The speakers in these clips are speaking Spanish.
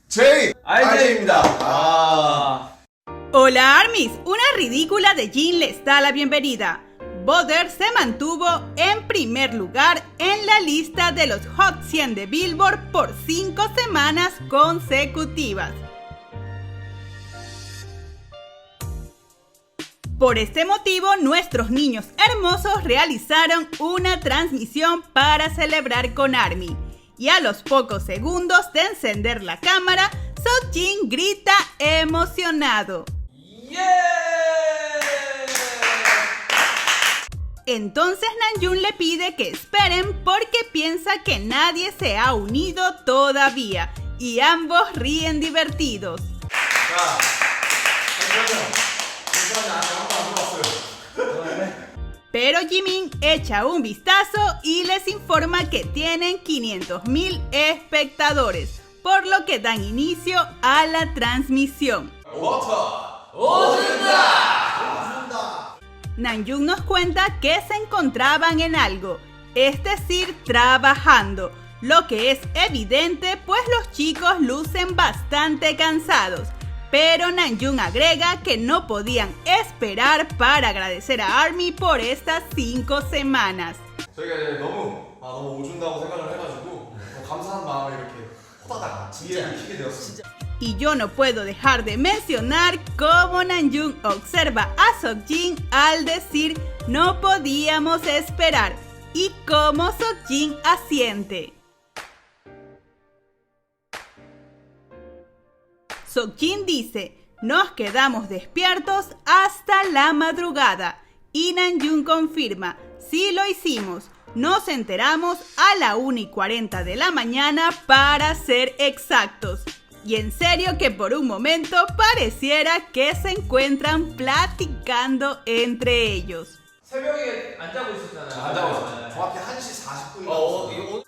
RJ입니다. Hola ARMYs, una ridícula de Jin les da la bienvenida. Butter se mantuvo en primer lugar en la lista de los Hot 100 de Billboard por 5 semanas consecutivas. Por este motivo, nuestros niños hermosos realizaron una transmisión para celebrar con ARMY. Y a los pocos segundos de encender la cámara, Seokjin grita emocionado. Entonces Namjoon le pide que esperen porque piensa que nadie se ha unido todavía y ambos ríen divertidos. Pero Jimin echa un vistazo y les informa que tienen 500.000 espectadores, por lo que dan inicio a la transmisión. Namjoon nos cuenta que se encontraban en algo, es decir, trabajando, lo que es evidente pues los chicos lucen bastante cansados. Pero Namjoon agrega que no podían esperar para agradecer a ARMY por estas 5 semanas. 저희가 이제 너무 오준다고 생각을 해가지고 감사한 마음에 이렇게 호다닥 지혜를 키게 되었습니다. Y yo no puedo dejar de mencionar cómo Namjoon observa a Seokjin al decir no podíamos esperar y cómo Seokjin asiente. Seokjin dice, nos quedamos despiertos hasta la madrugada y Namjoon confirma, sí lo hicimos, nos enteramos a la 1:40 de la mañana para ser exactos. Y en serio que por un momento pareciera que se encuentran platicando entre ellos. 새벽에 안 자고 있었잖아요. 안 자고 있었죠. 정확히 1시 40분이었어요.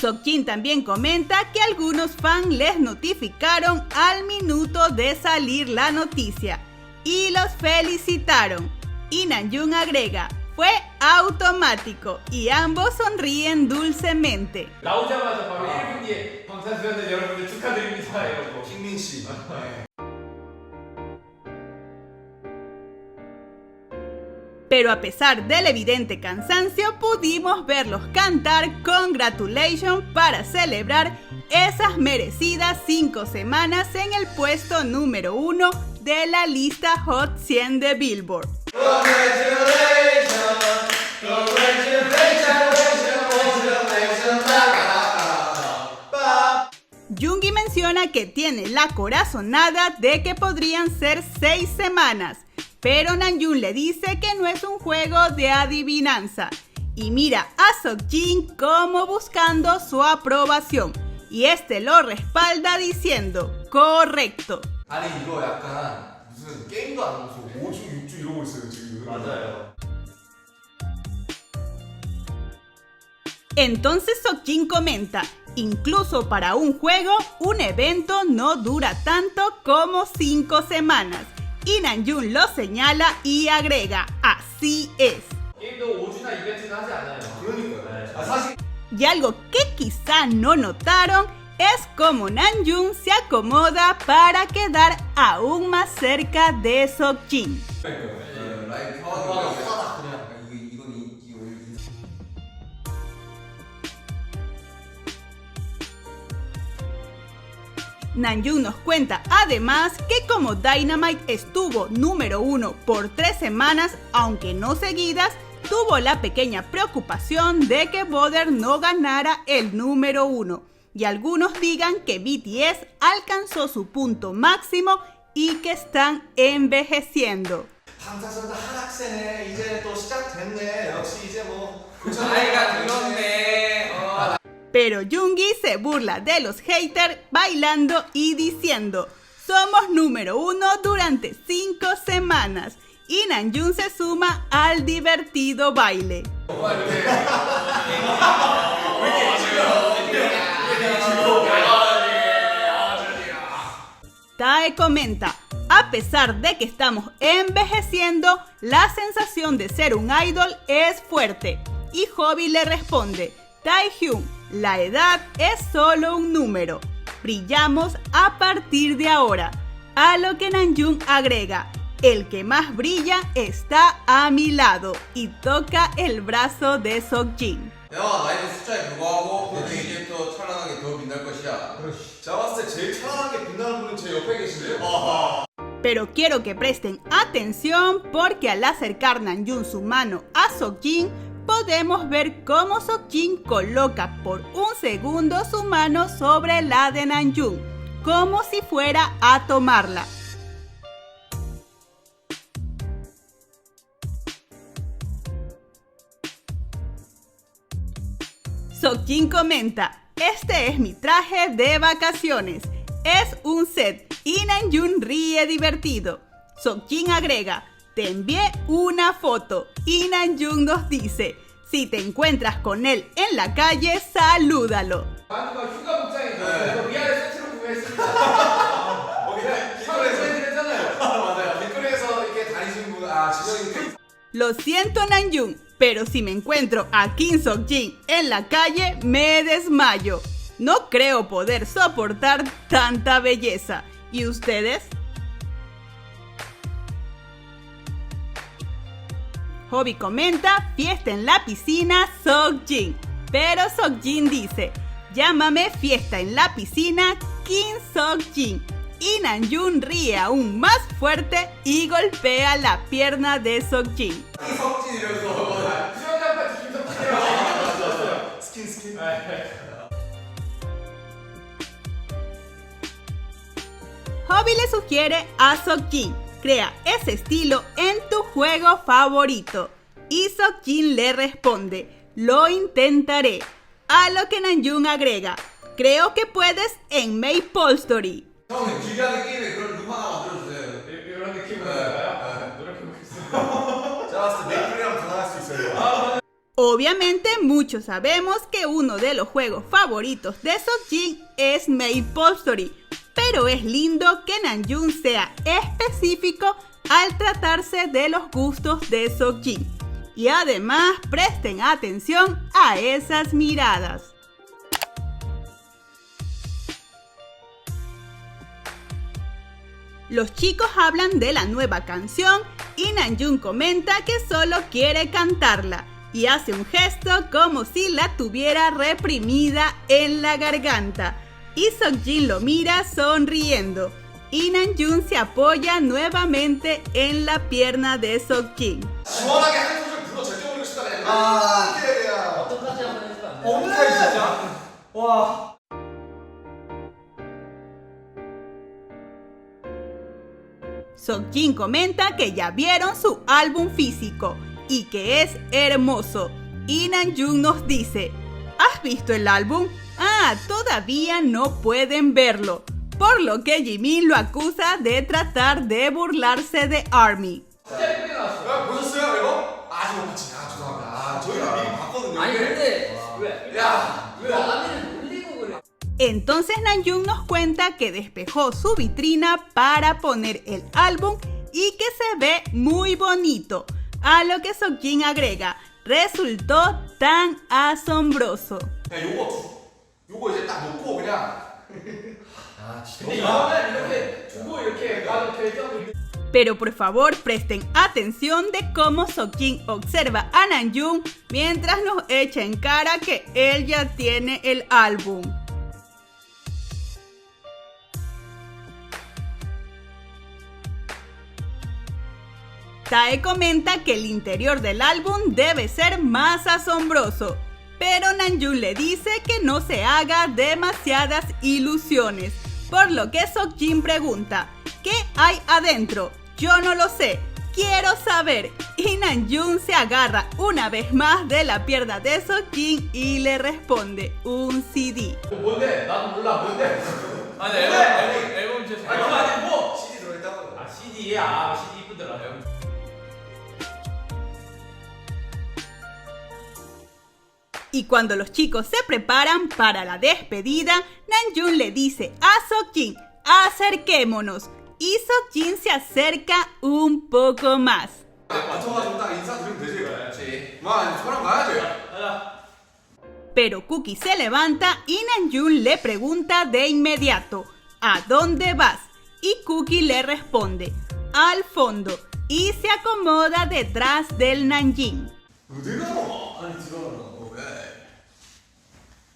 Seokjin también comenta que algunos fans les notificaron al minuto de salir la noticia y los felicitaron. Y Namjoon agrega, fue automático y ambos sonríen dulcemente. 나오자마자 바로 1분 뒤에 방탄소년단 여러분들 축하드립니다 이러고. 킹민 씨. Pero a pesar del evidente cansancio, pudimos verlos cantar Congratulations para celebrar esas merecidas 5 semanas en el puesto número 1 de la lista Hot 100 de Billboard. Yoongi menciona que tiene la corazonada de que podrían ser 6 semanas. Pero Namjoon le dice que no es un juego de adivinanza y mira a Seokjin como buscando su aprobación y este lo respalda diciendo correcto. 아니 이거 약간 무슨 게임도 안 하면서 5주, 6주 이러고 있어요 지금. 맞아요. Entonces Seokjin comenta, incluso para un juego, un evento no dura tanto como 5 semanas. Y Namjoon lo señala y agrega, así es. 게임도 5주나 이벤트는 하지 않아요. 그러니까요. 사실 Y algo que quizá no notaron es cómo Namjoon se acomoda para quedar aún más cerca de Seokjin. 라이브 켜가지고 호다닥 그냥 이건 Namjoon nos cuenta además que como Dynamite estuvo número 1 por 3 semanas, aunque no seguidas, tuvo la pequeña preocupación de que Butter no ganara el número 1 y algunos digan que BTS alcanzó su punto máximo y que están envejeciendo. 방탄소년단 하락세네. 이제 또 시작됐네. 역시 이제 뭐 나이가 들었네. Pero Yoongi se burla de los haters bailando y diciendo, somos número 1 durante 5 semanas. Y Namjoon se suma al divertido baile. Tae comenta, a pesar de que estamos envejeciendo, la sensación de ser un idol es fuerte. Y Hobby le responde, Taehyung, la edad es solo un número. Brillamos a partir de ahora. A lo que Namjoon agrega, el que más brilla está a mi lado, y toca el brazo de Seokjin. 야, 나이는 숫자에 불과하고 너는 이제부터 찬란하게 더 빛날 것이야. 제가 봤을 때 제일 찬란하게 빛나는 분은 제 옆에 계신데요. Pero quiero que presten atención porque al acercar Namjoon su mano a Seokjin, podemos ver cómo Seokjin coloca por un segundo su mano sobre la de Namjoon, como si fuera a tomarla. Seokjin comenta, este es mi traje de vacaciones, es un set, y Namjoon ríe divertido. Seokjin agrega, te envié una foto, y Namjoon nos dice, si te encuentras con él en la calle, salúdalo. 만두가 휴가 복장이 있어서 위아래 세트로 구매했습니다. 했잖아요. 맞아요. 길거리에서 이렇게 다니시는 분, 지정인 Lo siento, Namjoon, pero si me encuentro a Kim Seokjin en la calle, me desmayo. No creo poder soportar tanta belleza. ¿Y ustedes? Hobby comenta, fiesta en la piscina, Seokjin. Pero Seokjin dice, llámame fiesta en la piscina, Kim Seokjin. Y Namjoon ríe aún más fuerte y golpea la pierna de Seokjin. 성진이라서 수영장 파티 김석진이라고. 스킨. Hobby le sugiere a Seokjin, crea ese estilo en tu juego favorito. Y Seokjin le responde, lo intentaré. A lo que Namjoon agrega, creo que puedes en MapleStory. 형, 기괴하는 게임에 그런 룸 하나 만들어주세요. 이런 느낌으로 할까요? 노력해보겠습니다. 제가 봤을 때 메이플이랑 가능할 수 있어요. Obviamente muchos sabemos que uno de los juegos favoritos de Seokjin es MapleStory, pero es lindo que Namjoon sea específico al tratarse de los gustos de Seokjin. Y además presten atención a esas miradas. Los chicos hablan de la nueva canción y Namjoon comenta que solo quiere cantarla y hace un gesto como si la tuviera reprimida en la garganta. Y Seokjin lo mira sonriendo y Namjoon se apoya nuevamente en la pierna de Seokjin. 시원하게 한 소절 불러 제껴버리고 싶다 그냥. 그냥. 똑같이 한번 해주면 안 돼? 어떡해 진짜. 와. Seokjin comenta que ya vieron su álbum físico y que es hermoso. Y Namjoon nos dice, ¿has visto el álbum? Todavía no pueden verlo. Por lo que Jimin lo acusa de tratar de burlarse de ARMY. 진짜 예쁘게 나왔어. 야, 보셨어요 이거? 아직 못 봤지. 죄송합니다. 저희는 미리 봤거든요. 아니 근데 왜? 야, 왜 아미는 놀리고 그래? Entonces Namjoon nos cuenta que despejó su vitrina para poner el álbum y que se ve muy bonito. A lo que Seokjin agrega, resultó tan asombroso. 야, 요거 이제 딱 놓고 그냥. 근데 이거는 이렇게 두고 이렇게 가도 결정을 이렇게. Pero por favor presten atención de cómo Seokjin observa a Namjoon mientras nos echa en cara que él ya tiene el álbum. Tae comenta que el interior del álbum debe ser más asombroso, pero Namjoon le dice que no se haga demasiadas ilusiones, por lo que Seokjin pregunta, ¿qué hay adentro? Yo no lo sé, quiero saber. Y Namjoon se agarra una vez más de la pierna de Seokjin y le responde, un CD. 뭔데? 나도 몰라. 뭔데? 아니 앨범 진짜 잘 그거 아니 뭐? CD 들어있다고. CD야. CD 이쁘더라. Y cuando los chicos se preparan para la despedida, Namjoon le dice a Seokjin, acerquémonos. Y Seokjin se acerca un poco más. 맞춰가지고 딱 인사드리면 되지. 그렇지. 마, 저랑 가야지. 가자. Pero Cookie se levanta y Namjoon le pregunta de inmediato, ¿a dónde vas? Y Cookie le responde, al fondo, y se acomoda detrás del Nanjing. 어디가? 아니 들어오라.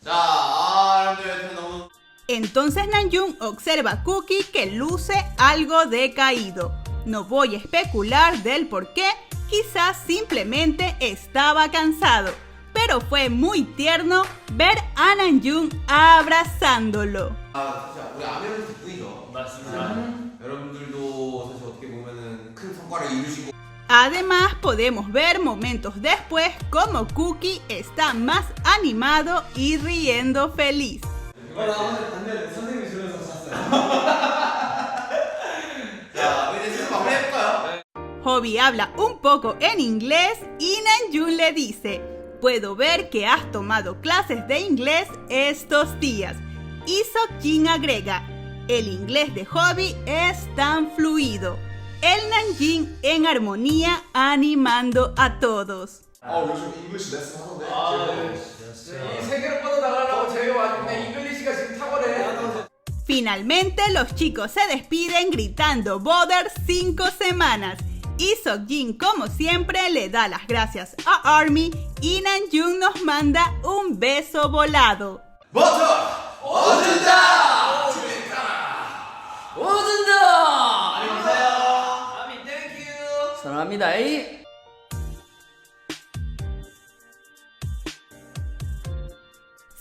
자, 여러분들 너무 Entonces Namjoon observa a Cookie que luce algo decaído. No voy a especular del por qué, quizás simplemente estaba cansado, pero fue muy tierno ver a Namjoon abrazándolo. 사실 우리 아메리카 덕분이죠. 맞습니다. 여러분들도 사실 어떻게 보면은 큰 성과를 이루시고 Además, podemos ver momentos después como Cookie está más animado y riendo feliz. 나 오늘 반대로 선생님이 주면서 샀어요. 자, 이제 시즌 마무리해볼까요? Hobby habla un poco en inglés y Namjoon le dice, puedo ver que has tomado clases de inglés estos días. Y Seokjin agrega, el inglés de Hobby es tan fluido. El Nanjing en armonía animando a todos. 요즘 잉글리시 레슨 하던데. 이 세계로 뻗어나가려고 저희가 왔는데 잉글리시가 지금 탁월해. Finalmente los chicos se despiden gritando Bother 5 semanas. Y Seokjin como siempre le da las gracias a ARMY y Namjoon nos manda un beso volado. 버터! 어준다! 오준다. 안녕하세요. 아미 땡큐. 사랑합니다. 에이.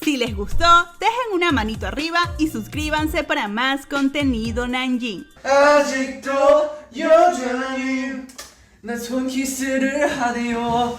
Si les gustó, dejen una manito arriba y suscríbanse para más contenido Nanjing. 아직도 여전히 나 손키스를 하네요.